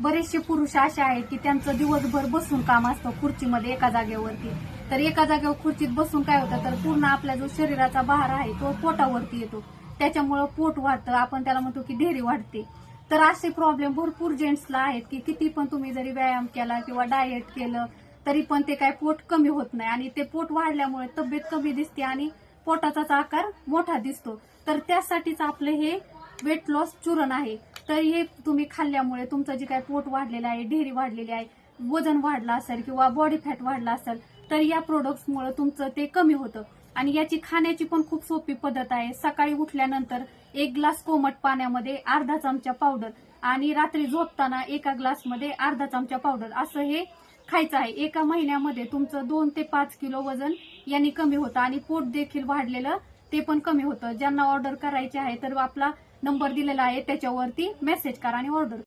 बरेचसे पुरुष असे आहेत की त्यांचं दिवसभर बसून काम असतं खुर्चीमध्ये एका जागेवरती. तर एका जागेवर खुर्चीत बसून काय होतं तर पूर्ण आपला जो शरीराचा भार आहे तो पोटावरती येतो. त्याच्यामुळं पोट वाढतं, आपण त्याला म्हणतो की ढेरी वाढते. तर असे प्रॉब्लेम भरपूर जेंट्सला आहेत की किती पण तुम्ही जरी व्यायाम केला किंवा डाएट केलं तरी पण ते काय पोट कमी होत नाही आणि ते पोट वाढल्यामुळे तब्येत कमी दिसते आणि पोटाचाच आकार मोठा दिसतो. तर त्यासाठीच आपलं हे वेट लॉस चूर्ण आहे. तर हे तुम्ही खाल्ल्यामुळे तुमचं जे काय पोट वाढलेलं आहे, ढेरी वाढलेली आहे, वजन वाढलं असेल किंवा बॉडी फॅट वाढलं असेल तर या प्रोडक्ट्समुळे तुमचं ते कमी होतं. आणि याची खाण्याची पण खूप सोपी पद्धत आहे. सकाळी उठल्यानंतर 1 ग्लास कोमट पाण्यामध्ये अर्धा चमचा पावडर आणि रात्री झोपताना एका ग्लासमध्ये अर्धा चमचा पावडर असं हे खायचं आहे. एका महिन्यामध्ये तुमचं 2 ते 5 किलो वजन यांनी कमी होतं आणि पोट देखील वाढलेलं ते पण कमी होतं. ज्यांना ऑर्डर करायची आहे तर आपला नंबर दिलेला आहे त्याच्यावरती मेसेज करा आणि ऑर्डर